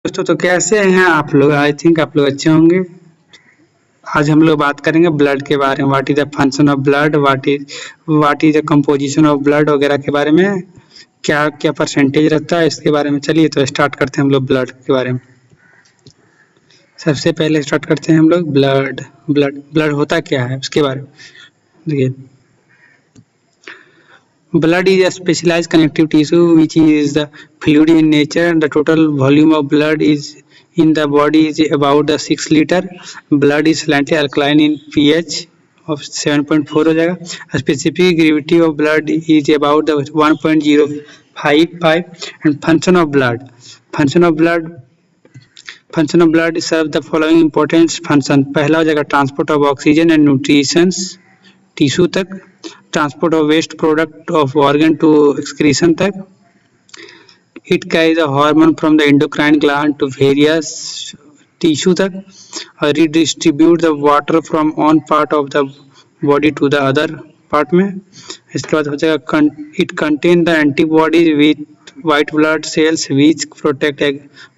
दोस्तों तो कैसे हैं आप लोग। आई थिंक आप लोग अच्छे होंगे। आज हम लोग बात करेंगे ब्लड के बारे में। What is the function of blood, what is the composition of blood वगैरह के बारे में, क्या क्या परसेंटेज रहता है इसके बारे में। चलिए तो स्टार्ट करते हैं हम लोग ब्लड के बारे में। सबसे पहले स्टार्ट करते हैं हम लोग ब्लड। ब्लड होता क्या है उसके बारे में। देखिए, blood is a specialized connective tissue which is the fluid in nature. The total volume of blood is in the body is about the 6 liter. Blood is slightly alkaline in pH of 7.4 हो जाएगा. Specific gravity of blood is about the 1.055. And function of blood serve the following important function. पहला हो जाएगा transport of oxygen and nutrition tissue तक, transport of waste product of organ to excretion तक, it carries a hormone from the endocrine gland to various tissue तक, और redistribute the water from one part of the body to the other part में। इसके बाद हो जाएगा it contain the antibodies with white blood cells which protect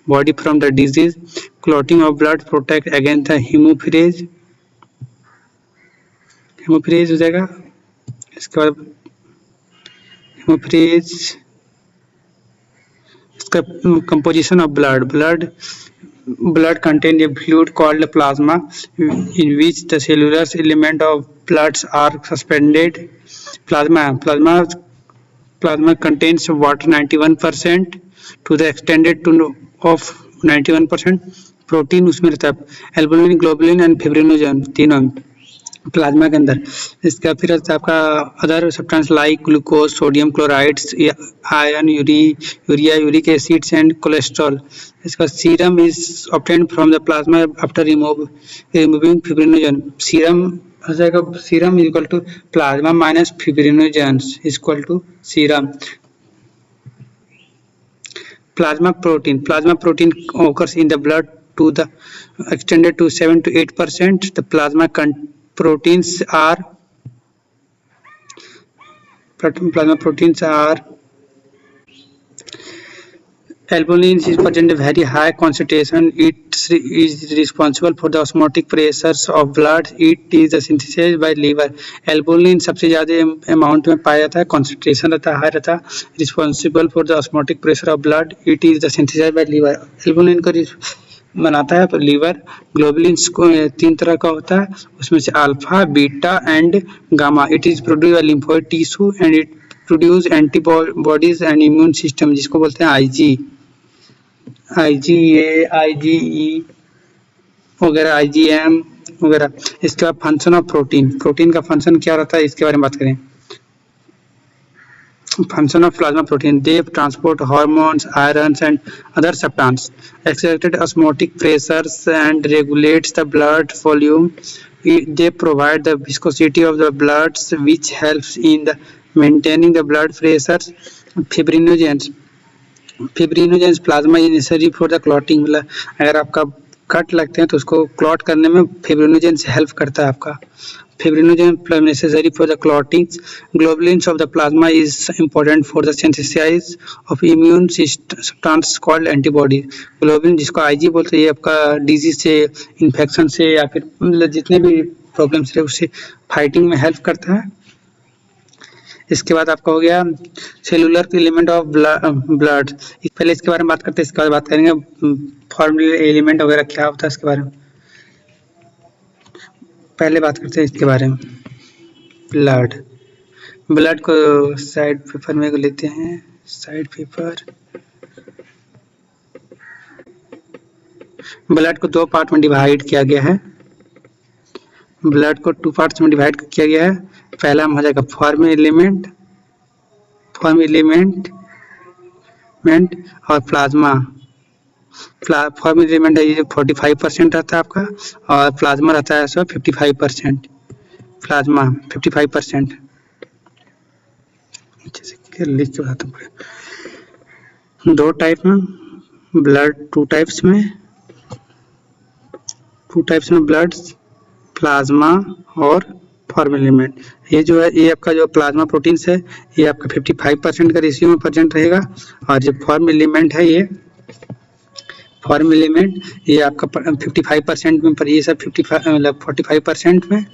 body from the disease. Clotting of blood protect against the hemorrhage हो जाएगा। इसके बाद हेमोफ्रेज, इसका composition of blood contain a fluid called plasma in which the cellular element of bloods are suspended. Plasma contains water 91% to the extended to of 91%। Protein उसमें रहता है, albumin, globulin and fibrinogen, तीनों प्लाज्मा के अंदर। इसका फिर आपका other substance like glucose, sodium chlorides, iron, urea, uric acids and cholesterol. इसका serum is obtained from the plasma after removing fibrinogen. Serum is equal to plasma minus fibrinogen is equal to serum. Plasma protein occurs in the blood to the extended to 7 to 8%. The plasma proteins are albumin is present in very high concentration. It is responsible for the osmotic pressures of blood. It is synthesized by liver. Albumin सबसे ज़्यादा amount में पाया जाता है, concentration रहता है, high रहता है, responsible for the osmotic pressure of blood. It is the synthesized by liver. Albumin को बनाता है पर लीवर. ग्लोबुलिन को 3 तरह का होता है, उसमें से alpha, beta and gamma. It is produce by lymphoid tissue and it produce antibodies and immune system, जिसको बोलते हैं IgA, IgE वगैरह, IgM वगैरह. इसके बाद फंक्शन ऑफ प्रोटीन का फंक्शन क्या रहता है इसके बारे में बात करें. Function of plasma protein: they transport hormones, ions and other substances, accelerate osmotic pressures and regulates the blood volume. They provide the viscosity of the blood which helps in the maintaining the blood pressures. Fibrinogens plasma is necessary for the clotting. मतलब अगर आपका cut लगते हैं तो उसको clot करने में fibrinogen से हेल्प करता है आपका. Fibrinogen necessary for the clotting. Globulins of the plasma is important for the synthesis of immune substance called antibodies. Globulin जिसको IG बोलते हैं, ये आपका डिजीज से, इन्फेक्शन से या फिर मतलब जितने भी प्रॉब्लम्स है उससे फाइटिंग में हेल्प करता है. इसके बाद आपका हो गया सेलुलर एलिमेंट ऑफ ब्लड. पहले इसके बारे में बात करते हैं, इसके बाद बात करेंगे फॉर्मल एलिमेंट वगैरह क्या होता है इसके बारे में. पहले बात करते हैं इसके बारे में. ब्लड को साइड पेपर में लेते हैं. साइड पेपर, ब्लड को 2 पार्ट में डिवाइड किया गया है. ब्लड को 2 पार्ट्स में डिवाइड किया गया है. पहला हो जाएगा फॉर्म एलिमेंट और प्लाज्मा. फॉर्म एलिमेंट है ये 45% रहता है आपका, और प्लाज्मा रहता है 55%. प्लाज्मा 55%. लिख के बताता हूँ. 2 टाइप में ब्लड, 2 टाइप्स में ब्लड, प्लाज्मा और फॉर्म एलिमेंट. ये जो है ये आपका जो प्लाज्मा प्रोटीन्स है ये आपका 55% का रेशियो में प्रेजेंट रहेगा, और जो फॉर्म एलिमेंट है ये फॉर्म एलिमेंट ये आपका 55% में, पर ये सब 55 मतलब 45% में।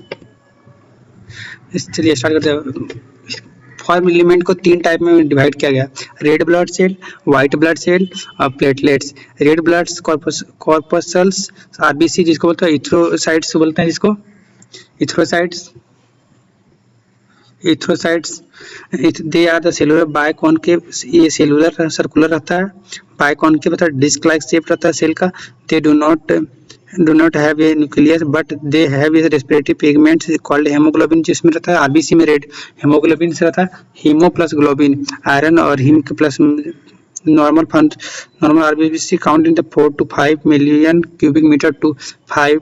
चलिए स्टार्ट करते हैं। फॉर्म एलिमेंट को 3 टाइप में डिवाइड किया गया, red blood cell, white blood cell और platelets. Red blood corpuscles RBC जिसको बोलते हैं, इथ्रोसाइट्स बोलते हैं जिसको, erythrocytes they are the cellular biconcave, ये सेलुलर सर्कुलर रहता है, बायकॉन्केव मतलब डिस्क लाइक शेप रहता है सेल का। They do not have a nucleus but they have a respiratory pigments called haemoglobin, जिसमें रहता है आरबीसी में रेड हेमोग्लोबिन से रहता है, हीमो प्लस ग्लोबिन आयरन और haem plus normal RBC count in the 4 to 5 million cubic meter to 5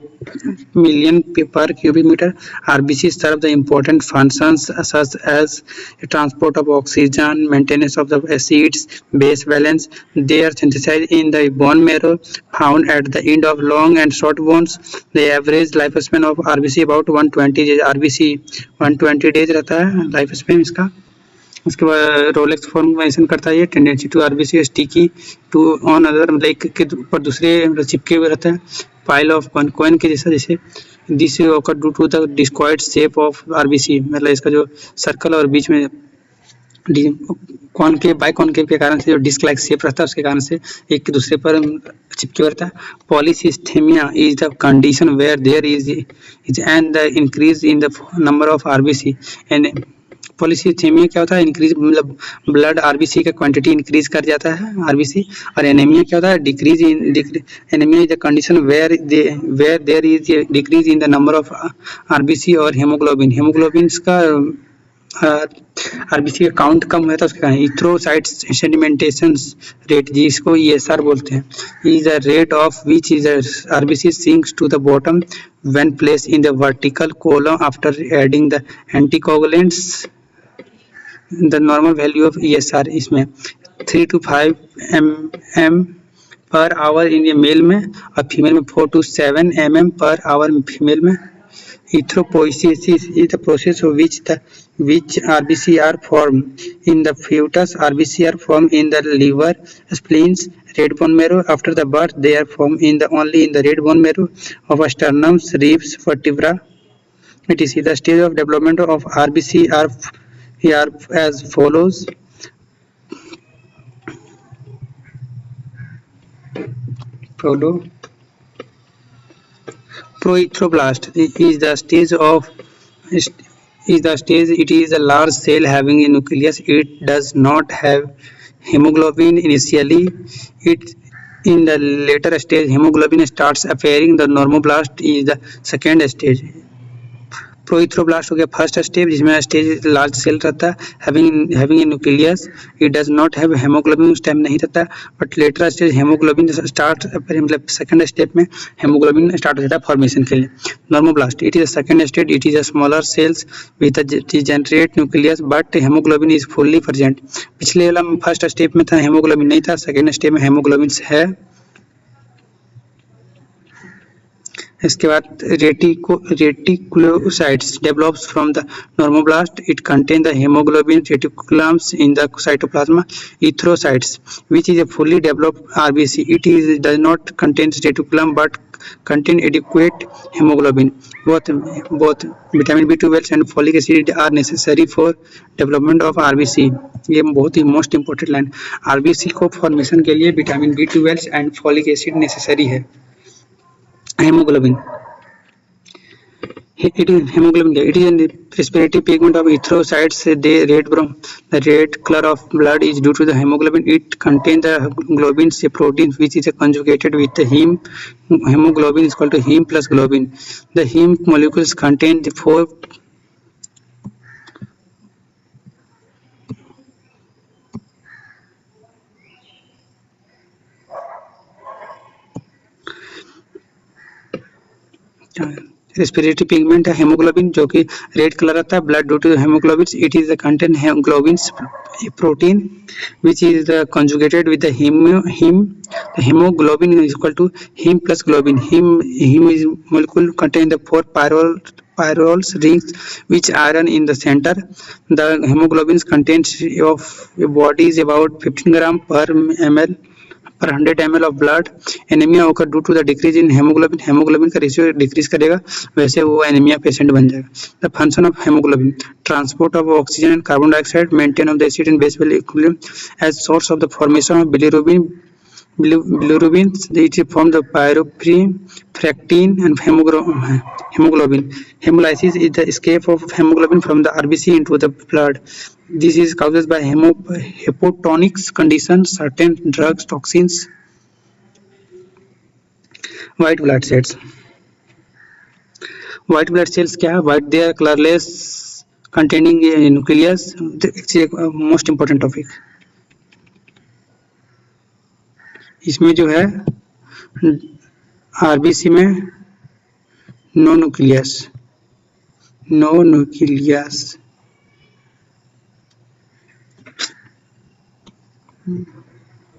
million per cubic meter. RBC serve the important functions such as transport of oxygen, maintenance of the acids, base balance. They are synthesized in the bone marrow found at the end of long and short bones. The average lifespan of RBC about 120 days. RBC 120 days रहता है life span इसका। उसके बाद Rolex formation करता है, ये tendency to RBC sticky to on other, मतलब एक के ऊपर दूसरे चिपके हुए रहता है, पाइल ऑफ कॉइन के जैसा, जैसे this occur due to the discoid shape of RBC, मतलब इसका जो सर्कल और बीच में कॉनकेव बाइकॉनकेव के कारण से जो डिस्क लाइक शेप रहता है उसके कारण से एक के दूसरे पर चिपके रहता है। Polycythaemia is the condition where there is and the increase in the number of RBC. And polycythaemia क्या होता है, इंक्रीज मतलब ब्लड आरबीसी का क्वांटिटी इंक्रीज कर जाता है आरबीसी। और एनीमिया क्या होता है, decrease in anaemia is the condition where there is decrease in the number of RBC और हेमोग्लोबिन का आरबीसी का काउंट कम होता है उसके कारण। इथ्रोसाइट्स सेडिमेंटेशन रेट जिसको ईएसआर बोलते हैं, is the rate of which is RBC sinks to the bottom when place in the vertical column after adding the anticoagulants. The normal value of ESR इसमें 3 to 5 mm per hour in male में और female में 4 to 7 mm per hour female में। Erythropoiesis is the process of which RBC are formed in the fetus. RBC are formed in the liver, spleens, red bone marrow. After the birth, they are formed only in the red bone marrow of sternum, ribs, vertebra. etc. The stage of development of RBC are as follows. Proerythroblast is the stage it is a large cell having a nucleus. It does not have hemoglobin initially. In the later stage hemoglobin starts appearing. The normoblast is the second stage. Proerythroblast हो गया first step, जिसमें stage large cell रहता है having a nucleus. It does not have haemoglobin, उस time नहीं रहता, but later stage haemoglobin start, मतलब second step में हेमोग्लोबिन स्टार्ट हो जाता है फॉर्मेशन के लिए। Normoblast it is a second stage, it is a smaller cells with a generate nucleus but haemoglobin is fully present. पिछले वाला फर्स्ट स्टेप में था हेमोग्लोबिन नहीं था, सेकंड स्टेप में हेमोग्लोबिन है। इसके बाद reticulocytes develops from the normoblast. It contain the haemoglobin reticulums in the cytoplasma. Erythrocytes which is a fully developed RBC. It does not contain reticulum but contain adequate hemoglobin. Both vitamin B12 and folic acid are necessary for development of RBC. ये बहुत ही most important line, RBC को formation के लिए vitamin B12 and folic acid necessary है. hemoglobin it is hemoglobin, it is a respiratory pigment of erythrocytes. The red color of blood is due to the hemoglobin. It contains the globins, a protein which is conjugated with the heme. Hemoglobin is called to heme plus globin. The heme molecules contain the four respiratory pigment है haemoglobin, जो कि red colour रहता है. Blood due to haemoglobin, it is the content haemoglobin protein which is conjugated with the heme. The hemoglobin is equal to heme plus globin. Heme is molecule contain the four pyrrole rings which iron in the center. The hemoglobin contains of a body is about 15 gram per ml per 100 ml of blood. Anaemia occur due to the decrease in hemoglobin. hemoglobin का ratio decrease करेगा, वैसे वो anaemia patient बन जाएगा. The function of hemoglobin: transport of oxygen and carbon dioxide, maintain of the acid and base equilibrium. As source of the formation of bilirubin, it forms the pyrophrin, fractin and hemoglobin. Hemolysis is the escape of hemoglobin from the RBC into the blood. This is caused by hypotonic conditions, certain drugs, toxins. White blood cells. White blood cells क्या है? White, they are colorless, containing nucleus. Actually most important topic. इसमें जो है RBC में no nucleus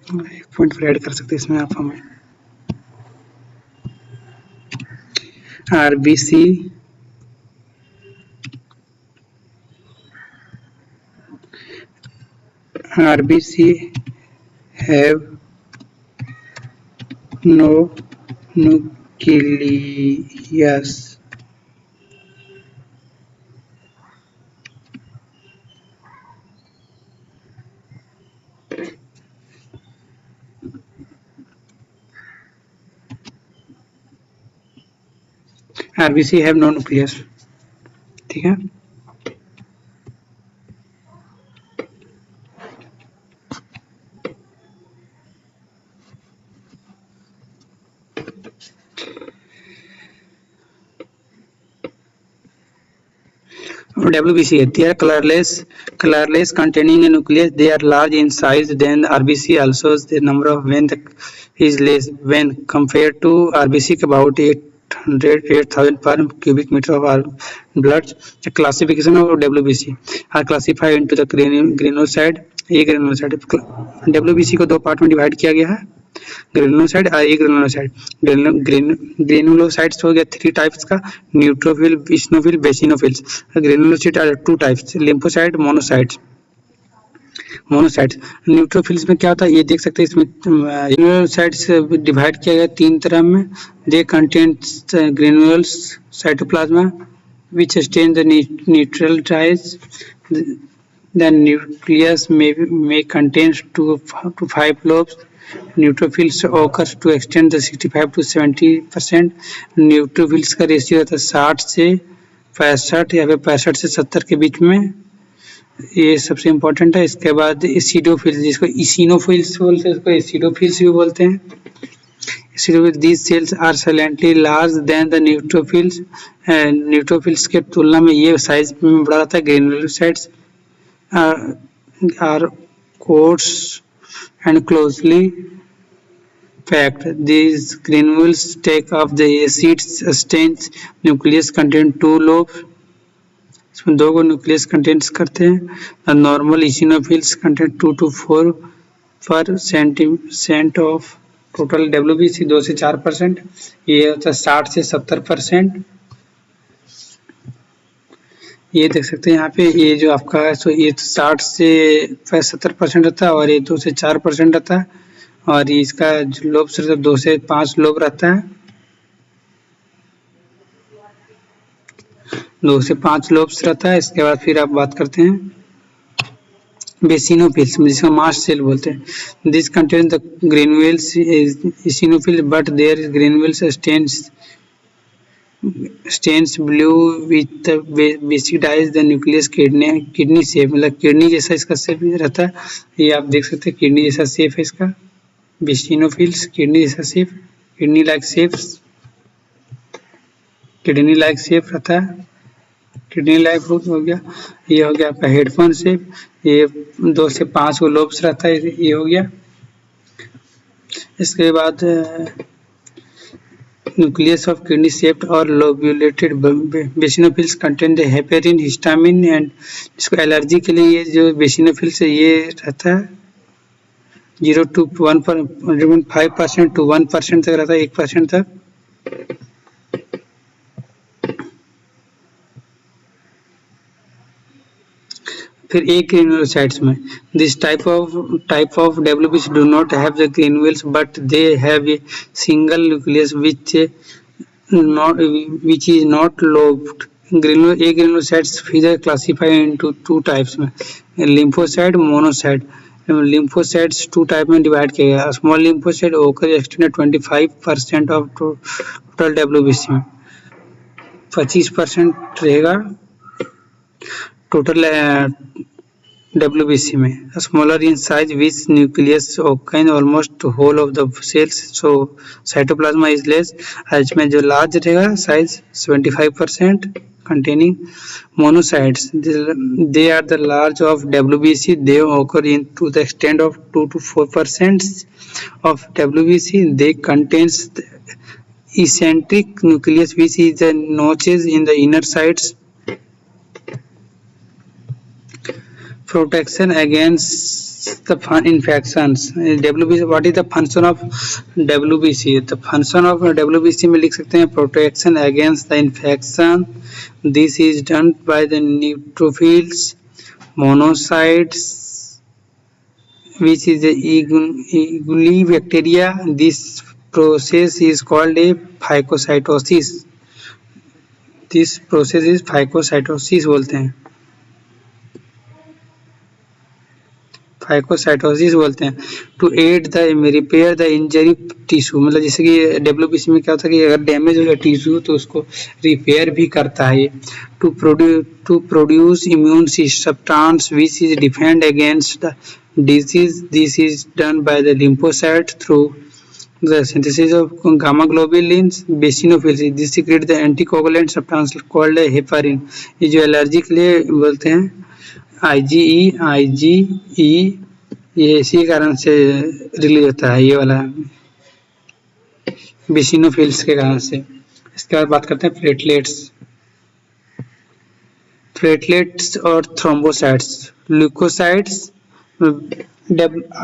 एक point पर add कर सकते हैं इसमें आप हमें RBC have no nucleus. RBC have no nucleus. ठीक है. WBC, they are colorless, containing a nucleus. They are large in size than RBC. Also, the number of veins is less when compared to RBC, about 8,000 per cubic meter of our blood. The classification of WBC are classified into the granulocyte. WBC को दो part में divide किया गया है, granulocyte और agranulocyte. Granulocytes हो गया 3 types का, neutrophil, eosinophil, basophils. Granulocyte are 2 types, lymphocyte, monocytes. Neutrophils में क्या होता है ये देख सकते हैं. इसमें ग्रेनुलोसाइट्स डिवाइड किया गया 3 तरह में. They contains granules cytoplasma which stain the neutralise. The nucleus may contain 2 to 5 lobes. Neutrophils occurs to extend the 65 to 70%. Neutrophils का रेशियो रहता है 60 से 65 या फिर 65 से 70 के बीच में. ये सबसे इम्पोर्टेंट है. इसके बाद एसिडोफिल्स, जिसको इसिनोफिल्स बोलते हैं, इसको एसिडोफिल्स भी बोलते हैं. These cells are silently larger than the neutrophils. Neutrophils के तुलना में ये साइज में बड़ा रहता है. Granulocytes are coarse and closely packed. These granules take up the acid sustains. Nucleus contain 2 lobes. इसमें 2 को न्यूक्लियस कंटेंट्स करते हैं. The normal eosinophils contain 2 to 4% of total WBC. 2 से 4%. ये होता है 60 से 70%. ये देख सकते हैं यहाँ पे, ये जो आपका है सो ये 60 से 70% रहता है और ये 2 से 4% रहता है. और इसका जो लोब्स रहता है 2 से 5 लोब रहता है. 2 से 5 लोब्स रहता है. इसके बाद फिर आप बात करते हैं बेसिनोफिल्स, जिसको मास्ट सेल बोलते हैं. This contain the granules eosinophil but their granules stains blue with the basic dye is the nucleus kidney shape. मतलब किडनी जैसा इसका शेप रहता है. ये आप देख सकते हैं किडनी जैसा शेप है इसका. बेसिनोफिल्स किडनी जैसा शेप, किडनी लाइक शेप रहता है. किडनी लाइक हो गया. ये हो गया आपका हेडफोन शेप. ये 2 से 5 को लोब्स रहता है. ये हो गया. इसके बाद nucleus of kidney shaped or lobulated basinophiles contain the heparin, histamine and इसको एलर्जी के लिए ये जो बेसिनोफिल्स है ये रहता है 0 to 1.5% to 1% तक रहता है, 1% तक. फिर एक granulocytes में this type of WBC do not have the granules but they have a single nucleus which is not lobed. Granulocytes further classified into two types में lymphocyte monocyte. lymphocytes two type में divide किया गया. Small lymphocyte occur extend 25% of total WBC में 25% रहेगा total WBC में. Smaller in size with nucleus occupying almost whole of the cells, so cytoplasma is less. आज में जो large रहेगा size 75% containing monocytes. They are the large of WBC. They occur in to the extent of 2 to 4% of WBC. They contains the eccentric nucleus which is the notches in the inner sides. Protection against the infections. WBC, what is the function of WBC? The function of WBC में लिख सकते हैं protection against the infection. This is done by the neutrophils, monocytes, which is the Eaguli bacteria. This process is called a phagocytosis. This process is phagocytosis बोलते हैं. Phagocytosis बोलते हैं. To aid the repair the injury tissue, मतलब जैसे कि WBC में क्या होता है कि अगर डैमेज हो जाए टिश्यू तो उसको रिपेयर भी करता है. To produce immune substance which is defend against the disease. This is done by the lymphocyte through the synthesis of gamma globulins. Basophils this secrete the anticoagulant substance called heparin. ये जो allergy के लिए बोलते हैं IgE ये इसी कारण से रिलीज होता है, ये वाला बेसिनोफिल्स के कारण से. इसके बाद बात करते हैं प्लेटलेट्स और थ्रोम्बोसाइट्स. ल्यूकोसाइट्स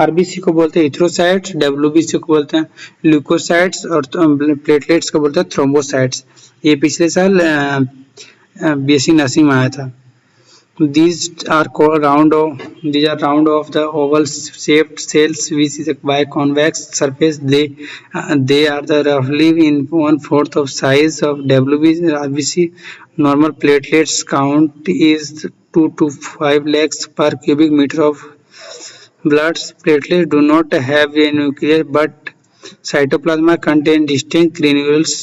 RBC को बोलते हैं इथ्रोसाइट्स, WBC को बोलते हैं ल्यूकोसाइट्स और प्लेटलेट्स को बोलते हैं थ्रोम्बोसाइट्स. ये पिछले साल BSc नर्सिंग में आया था. These are round of the oval shaped cells which is a biconvex surface. They are the roughly in 1/4 of size of RBC. Normal platelets count is 2 to 5 lakhs per cubic meter of blood. Platelets do not have a nucleus but cytoplasma contain distinct granules.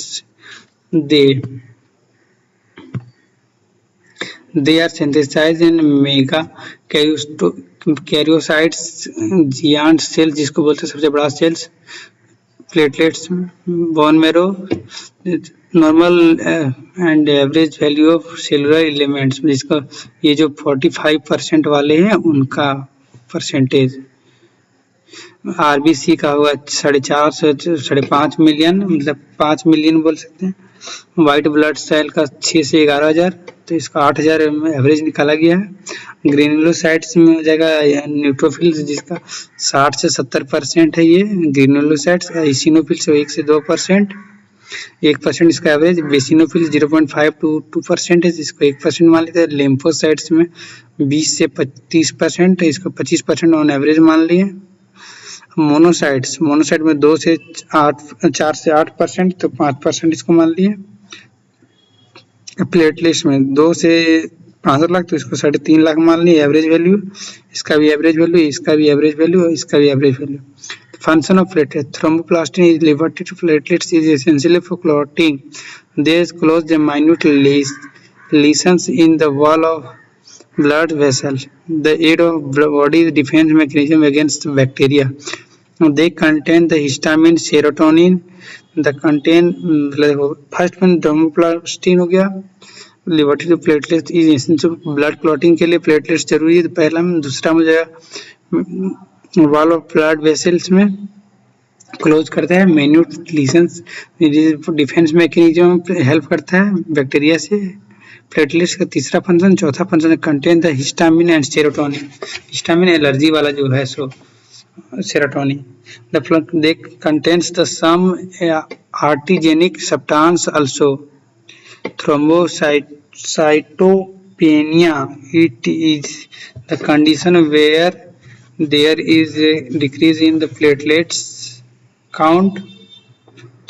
They are synthesized in megakaryocytes, giant cells जिसको बोलते हैं सबसे बड़ा cells. Platelets, bone marrow, normal and average value of cellular elements, जिसका ये जो 45% वाले हैं उनका परसेंटेज. RBC का हुआ 4.5 से 5.5 मिलियन, मतलब 5 मिलियन बोल सकते हैं. व्हाइट ब्लड सेल का 6 से 11,000, तो इसका 8,000 एवरेज निकाला गया है. ग्रेनुलोसाइट्स में हो जाएगा न्यूट्रोफिल्स जिसका 60 से 70% है ये ग्रेनुलोसाइट्स. इसिनोफिल्स 1 से 2%, 1% इसका एवरेज. बेसिनोफिल्स 0.5 to 2% है जिसको 1% मान लेते हैं. लिम्फोसाइट्स में 20 से 30% है, इसको 25% ऑन एवरेज मान लिए. मोनोसाइट में 4 से 8%, तो 5% इसको मान लिए. प्लेटलेट्स में 2 से 65 लाख, तो इसको 3.5 लाख मान लिए एवरेज वैल्यू. इसका भी एवरेज वैल्यू, इसका भी एवरेज वैल्यू, इसका भी average value. Function of platelet. Thromboplastin is liberty to platelets is essential for clotting. They close the minute lesions in the wall of blood vessel. The aid of body defense mechanism against bacteria. They contain the histamine, serotonin. The contain first में thromboplastin हो गया. Liberty to platelets is essential blood clotting के लिए platelets जरूरी है. पहला में. दूसरा में जाएगा वॉल ऑफ ब्लड वेसल्स में क्लोज करता है. माइन्यूट लीशंस डिफेंस मैकेनिज्म हेल्प करता है बैक्टीरिया से. प्लेटलेट्स का तीसरा फंक्शन. चौथा function contain the histamine and serotonin. Histamine allergy वाला जो है सो serotonin. They contains the some arterigenic substance also. Thrombocytopenia Penia, it is the condition where there is a decrease in the platelets count.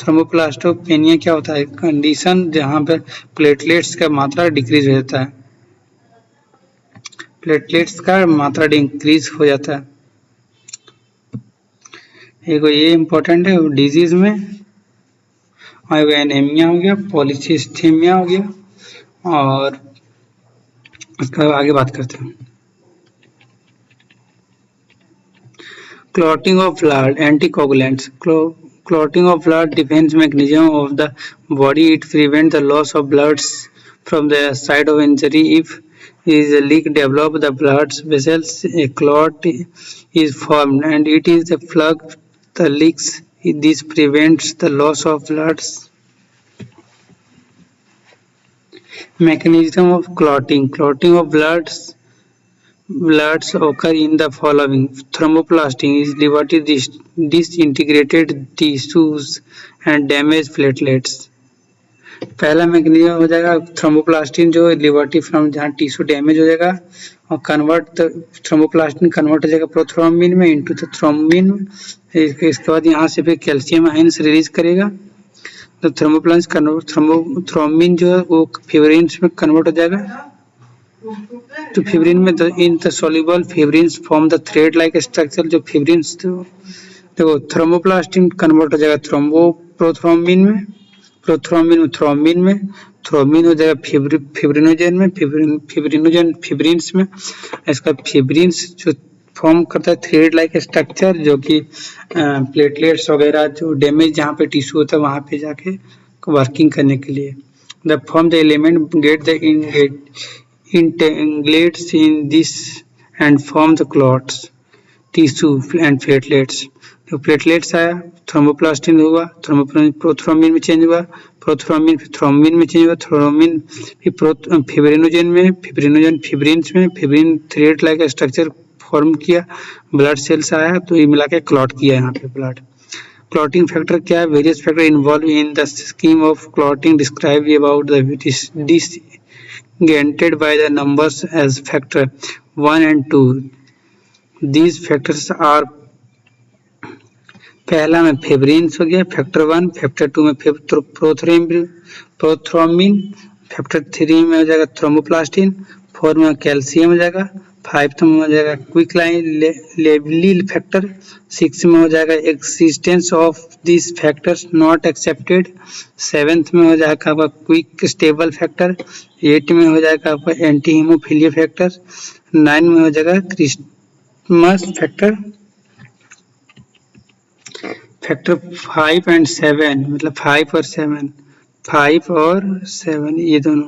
थ्रोम्बोप्लास्टोपेनिया क्या होता है? Condition जहाँ पे platelets का मात्रा डिक्रीज हो जाता है, प्लेटलेट्स का मात्रा डिक्रीज हो जाता है। एक ये इम्पोर्टेंट है डिजीज में, और एनीमिया हो गया, पॉलीसिस्थेमिया हो गया, और इसका आगे बात करते हैं। Clotting of blood, anticoagulants. Clotting of blood defense mechanism of the body. It prevents the loss of blood from the site of injury. If is a leak develop the blood vessels, a clot is formed, and it is the plug the leaks. This prevents the loss of blood. Mechanism of clotting. Clotting of bloods occur in the following. Thromboplastin is liberty disintegrated tissues and damaged platelets. पहला mechanism हो जाएगा thromboplastin जो liberty from जहाँ tissue damage हो जाएगा और convert thromboplastin convert हो जाएगा प्रोथ्रोम्बिन में इनटू द थ्रोम्बिन। इसके बाद यहाँ से फिर कैल्शियम आयंस रिलीज करेगा तो थ्रोम्बिन जो है वो फिब्रिन्स में कन्वर्ट हो जाएगा। तो फिब्रिन में in the soluble fibrins form the thread like structure. जो फिब्रिन्स देखो थ्रोम्बोप्लास्टिन कन्वर्ट हो जाएगा प्रोथ्रोम्बिन में, थ्रोम्बिन में, थ्रोम्बिन हो जाएगा फिब्रिनोजन में, फिब्रिनोजन फिब्रिन्स में। इसका फिब्रिन्स जो फॉर्म करता है थ्रेड लाइक स्ट्रक्चर जो कि प्लेटलेट्स वगैरह जो डैमेज जहाँ पे टिश्यू होता है वहाँ पे जाके वर्किंग करने के लिए। The form the element get the entangles in this and form the clots, tissue and platelets. तो प्लेटलेट्स आया, थ्रोम्बोप्लास्टिन हुआ, प्रोथ्रोम्बिन में चेंज हुआ, प्रोथ्रोम्बिन फिर थ्रोम्बिन में चेंज हुआ, थ्रोम्बिन फिर फिब्रिनोजन में, फिब्रिनोजन फिब्रिन्स में, fibrin thread like structure form किया, ब्लड सेल्स आया तो ये मिला के क्लॉट किया यहाँ पे ब्लड। क्लॉटिंग फैक्टर क्या है? Various factor involve in the scheme of clotting describe about the generated by the numbers as factor 1 and 2. These factors are पहला में फिब्रिन्स हो गया फैक्टर 1, फैक्टर 2 में प्रोथ्रोम्बिन, फैक्टर 3 में हो जाएगा थ्रोम्बोप्लास्टिन, 4 में कैल्शियम हो जाएगा, 5 में हो जाएगा क्विक लाइव फैक्टर, 6 में हो जाएगा existence of this factors not accepted, 7th में हो जाएगा आपका क्विक स्टेबल फैक्टर, 8 में हो जाएगा आपका एंटी हीमोफिलिया फैक्टर, 9 में हो जाएगा क्रिसमस फैक्टर। फैक्टर 5 and 7 मतलब 5 और 7 ये दोनों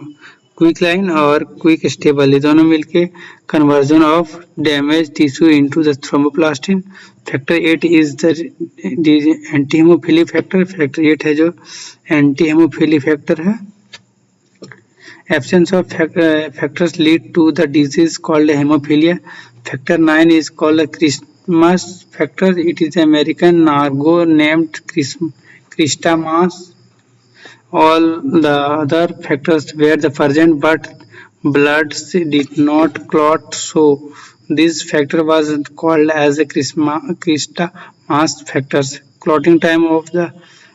क्विक लाइन और क्विक स्टेबल ये दोनों मिलके conversion of damage tissue into the thromboplastin. Factor 8 is the anti haemophilic factor. Factor 8 है जो एंटी हीमोफिलिक फैक्टर है। Absence of factors lead to the disease called hemophilia. Factor 9 is called a Christmas factor. It is American nargo named Christmas. All the other factors were the present, but blood did not clot, so this factor was called as a Christmas factors. Clotting time of the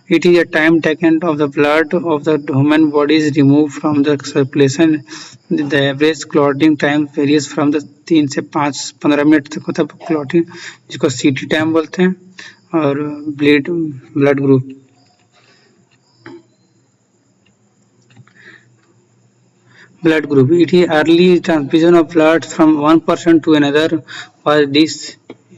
it is a time taken of the blood of the human body is removed from the circulation. The average clotting time varies from the 3 से 5-15 minute तक होता है clotting, जिसको सीटी time बोलते हैं। और blood group it is early transfusion of blood from one person to another was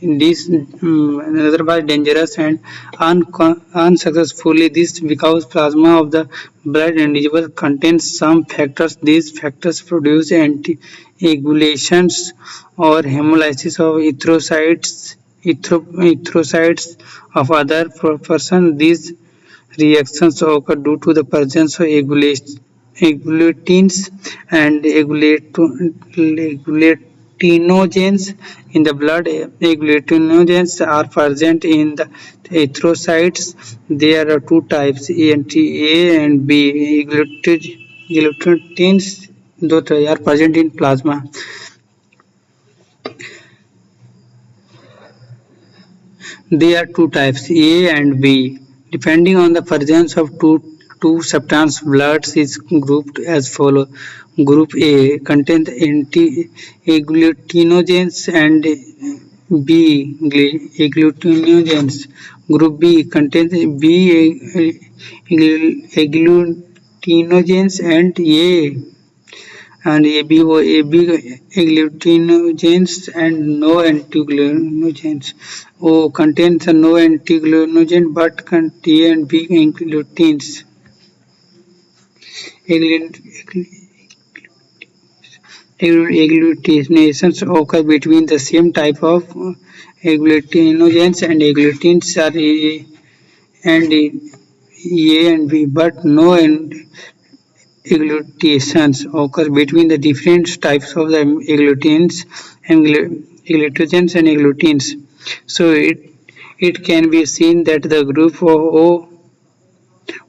another was dangerous and unsuccessfully this because plasma of the blood individual contains some factors. These factors produce anticoagulations or hemolysis of erythrocytes of other person. These reactions occur due to the presence of agglutins and agglutinogens in the blood. Agglutinogens are present in the erythrocytes. There are two types, A and B. Agglutins both are present in plasma. There are two types, A and B. Depending on the presence of two substance, blood is grouped as follows. Group A contains agglutinogens and B agglutinogens. Group B contains B agglutinogens and AB agglutinogens and no antiglutinogens. O contains no antiglutinogen but A and B agglutins. Agglutinations occur between the same type of agglutinogens and agglutins are A and B, but no agglutinations occur between the different types of the agglutinogens and agglutins. So it can be seen that the group of O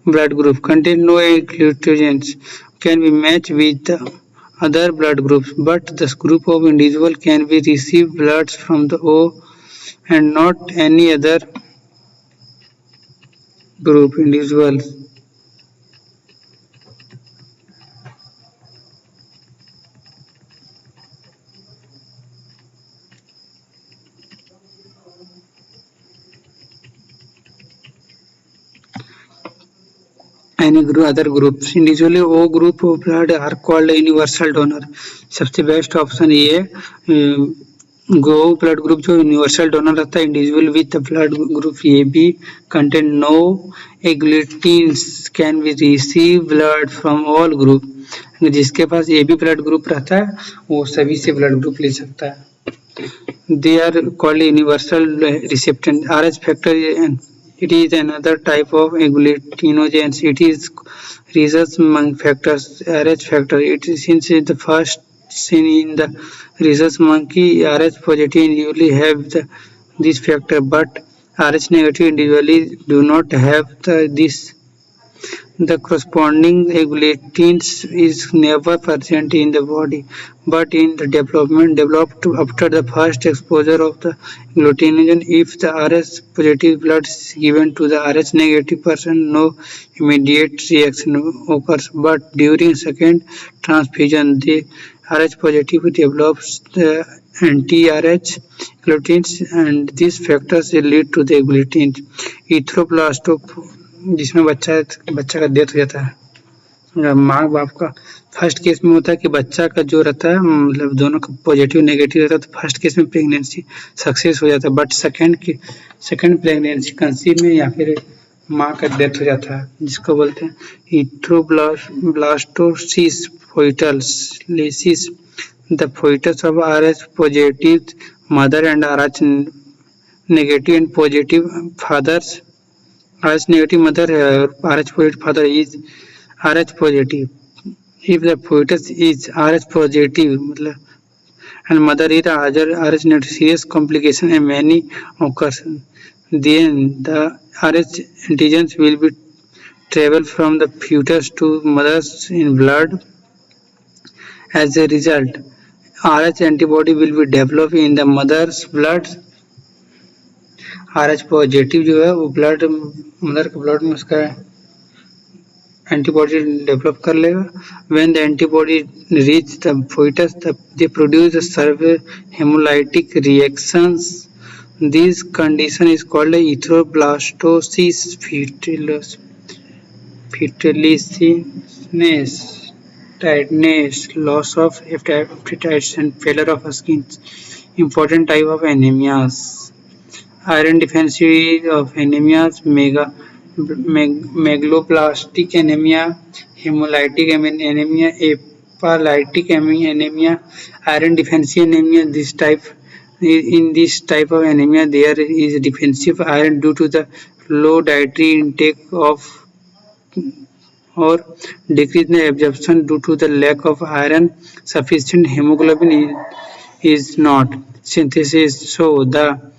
blood group contain no agglutinogens can be matched with the other blood groups, but this group of individual can be receive bloods from the O and not any other group individual. Any other groups individually O group of blood are called universal donor. सबसे best option ये O blood group जो universal donor रहता है individual with blood group A B contain no agglutinins can be receive blood from all group. जिसके पास A B blood group रहता है वो सभी से ब्लड ग्रुप ले सकता है. They are called universal receptant. RH factor it is another type of agglutinogens. It is rhesus monkey factors. RH factor it is since the first seen in the rhesus monkey. RH positive individually have this factor, but RH negative individually do not have this. The corresponding agglutins is never present in the body, but in the developed after the first exposure of the agglutinogen. If the RH positive blood is given to the RH negative person, no immediate reaction occurs, but during second transfusion, the RH positive develops the anti-RH agglutins, and these factors lead to the agglutins. Erythroblastoph जिसमें बच्चा का death हो जाता है. माँ बाप का first case में होता है कि बच्चा का जो रहता है मतलब दोनों का पॉजिटिव नेगेटिव रहता है तो फर्स्ट केस में प्रेगनेंसी सक्सेस हो जाता है, बट सेकंड प्रेगनेंसी कंसीव में या फिर माँ का डेथ हो जाता है जिसको बोलते हैं erythroblastosis foetalis. The foetus of RH positive mother and RH negative and positive fathers. RH negative mother RH positive father is RH positive. If the fetus is RH positive and mother is RH negative, serious complication and many occurs. Then the RH antigens will be travel from the fetus to mothers in blood. As a result, RH antibody will be developed in the mother's blood. RH positive जो है वो blood mother के blood में उसका antibody develop कर लेगा. When the antibody reach the foetus they produce severe haemolytic reactions. This condition is called erythroblastosis foetalis tightness loss of appetites and failure of skin. Important type of anaemias. Iron deficiency of anemias, megaloblastic anemia, hemolytic anemia, epilytic anemia, iron deficiency anemia. In this type of anemia, there is deficiency of iron due to the low dietary intake of or decreased absorption due to the lack of iron. Sufficient hemoglobin is not synthesis, so the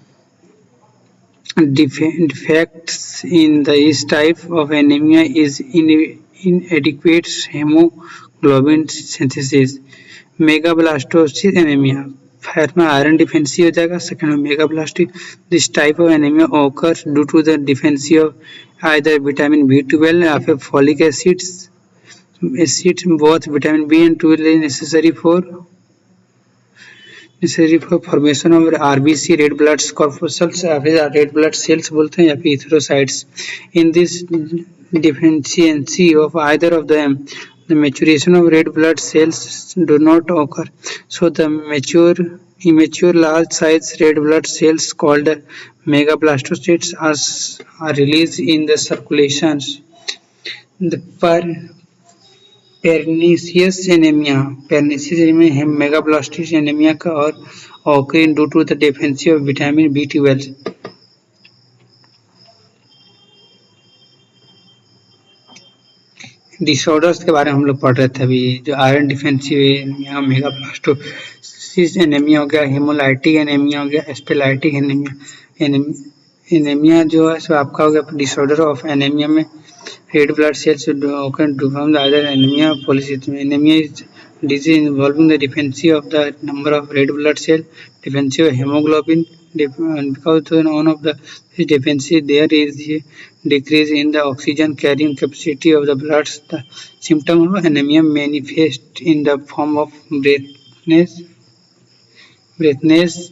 defects in this type of anemia is inadequate globin synthesis. Megaloblastosis anaemia, first में iron deficiency हो जाएगा, second में megaloblastic. This type of anaemia occurs due to the deficiency of either vitamin B12 या फिर folic acids both vitamin B and 12 is necessary for formation of RBC red blood corpuscles या फिर red blood cells बोलते हैं या फिर erythrocytes. In this deficiency of either of them, the maturation of red blood cells do not occur. So the immature large size red blood cells called megablastocytes are released in the circulations. The pernicious anemia megablastic anemia का और occurring due to the deficiency of vitamin B12. Disorders के बारे में हम लोग पढ़ रहे थे अभी, जो आयरन डिफिशियंसी एनीमिया, मेगाब्लास्टोसिस एनीमिया हो गया, हेमोलाइटिक एनीमिया हो गया, स्पेलाइटिक एनीमिया जो है सो आपका हो गया डिसऑर्डर ऑफ एनीमिया में red blood cells from the either anemia polycythemia. Anemia is disease involving the deficiency of the number of red blood cells, deficiency of hemoglobin, and because one of the deficiency there is a decrease in the oxygen carrying capacity of the blood. The symptom of anemia manifest in the form of breathlessness,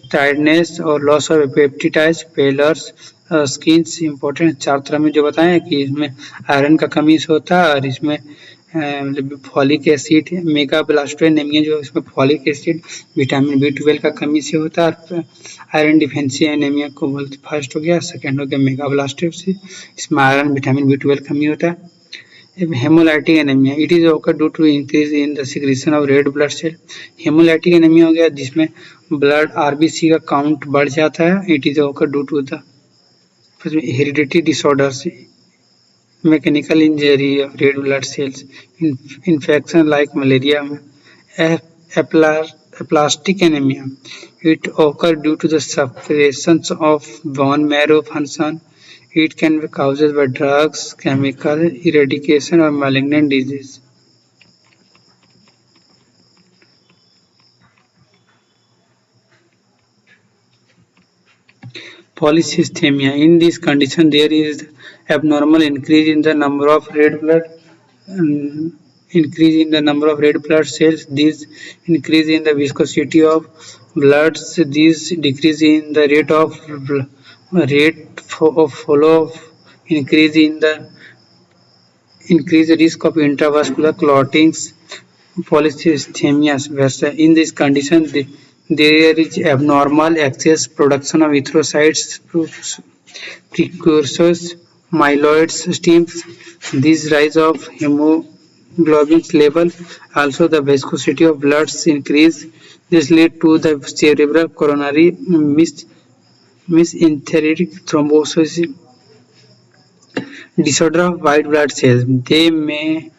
tiredness और loss of appetite, pallors, skin important 4 तरह में जो बताएं कि इसमें iron का कमी से होता है और इसमें फॉलिक एसिड, मेगाब्लास्टो एनीमिया जो इसमें फॉलिक एसिड विटामिन B12 का कमी से होता है और आयरन डिफिशियंसी एनीमिया को बोलते फर्स्ट हो गया, सेकंड हो गया मेगाब्लास्टोसिस, इसमें आयरन विटामिन B12 कमी होता है। Haemolytic anaemia, it is occur due to increase in the secretion of red blood cell. Haemolytic anaemia हो गया जिसमें ब्लड RBC का काउंट बढ़ जाता है, it is occur due to the hereditary disorders, mechanical injury of red blood cells, infection like malaria. Aplastic anemia, it occurs due to the suppression of bone marrow function. It can be caused by drugs, chemical eradication or malignant disease. Polycythemia, in this condition there is abnormal increase in the number of red blood cells. This increase in the viscosity of blood, this decrease in the rate of flow, increase risk of intravascular clottings. Polycythemia, in this condition there is abnormal excess production of erythrocytes, precursors, myeloid streams. This rise of hemoglobin level, also the viscosity of blood increase. This lead to the cerebral coronary mesenteric thrombosis. Disorder of white blood cells, they may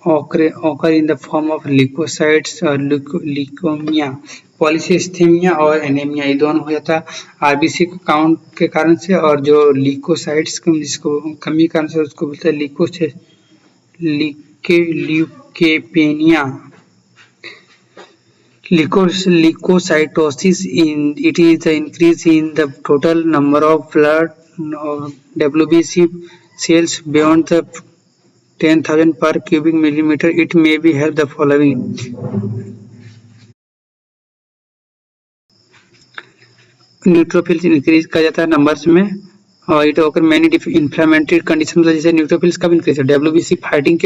occur in the form of leukocytes or leukemia. पॉलीसिस्थेमिया और anaemia ये दोनों हो जाता है RBC के count के कारण से, और जो ल्यूकोसाइट्स जिसको कमी के कारण से उसको बोलते हैं ल्यूकेपेनिया। Leukocytosis, it is the increase in the total number of blood WBC cells beyond the 10,000 per cubic millimeter. It may be have the following: neutrophils increase कर जाता है नंबर्स में, और इट ओकर मैनी इन्फ्लेमेटरी कंडीशन, जैसे neutrophils कब increase है WBC fighting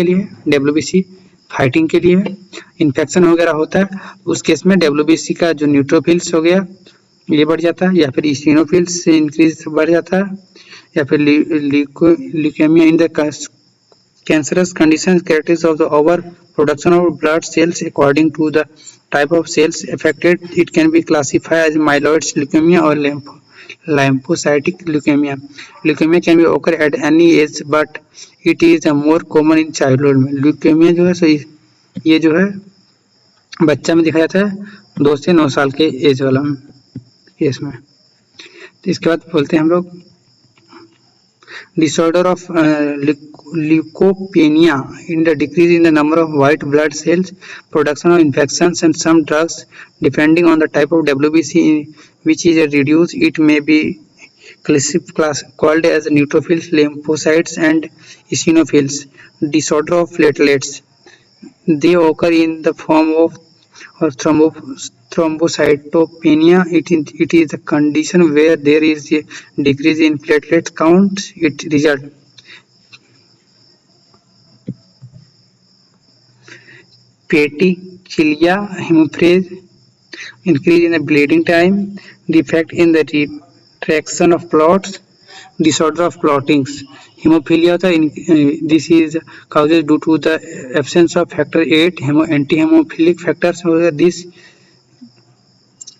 के लिए इन्फेक्शन वगैरह होता है, उस केस में WBC का जो न्यूट्रोफिल्स हो गया ये बढ़ जाता है, या फिर इसिनोफिल्स से इंक्रीज बढ़ जाता है, या फिर leukaemia in the cancerous condition characteristics of the over production of blood cells according to the type of cells affected. It can be classified as myeloid leukemia or lymphocytic leukemia. Leukemia can be occur at any age, but it is more common in childhood. Leukemia जो है सो ये जो है बच्चा में दिखा जाता है 2 से 9 साल के एज वाला केस में। तो इसके बाद बोलते हैं हम लोग Disorder of leukopenia in the decrease in the number of white blood cells, production of infections, and some drugs depending on the type of WBC which is reduced. It may be called as neutrophils, lymphocytes, and eosinophils. Disorder of platelets. They occur in the form of thrombocytopenia. It is a condition where there is a decrease in platelet count. It results petechilia hemorrhage, increase in the bleeding time, defect in the retraction of clots, disorder of clottings. Hemophilia this is causes due to the absence of factor 8 anti-hemophilic factors.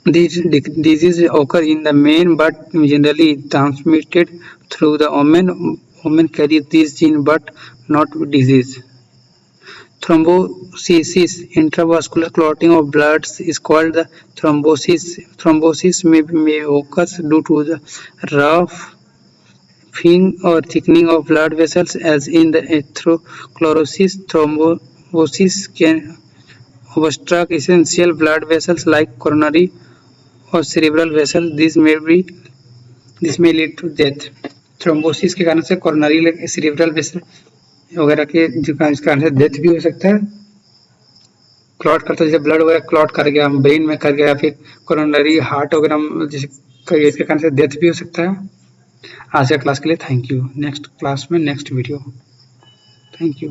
These diseases occur in the men but generally transmitted through the women. Women carry this gene but not disease. Thrombosis, intravascular clotting of blood, is called the thrombosis. Thrombosis may occur due to the roughing or thickening of blood vessels, as in the atherosclerosis. Thrombosis can obstruct essential blood vessels like coronary or cerebral vessels. This may lead to death. Thrombosis के कारण से coronary cerebral vessel वगैरह के कारण से death भी हो सकता है. क्लॉट करता है, जैसे ब्लड वगैरह क्लॉट कर गया, ब्रेन में कर गया, फिर कोरोनरी हार्ट वगैरह जैसे इसके कारण से डेथ भी हो सकता है. आज के क्लास के लिए थैंक यू. नेक्स्ट क्लास में नेक्स्ट वीडियो. Thank you.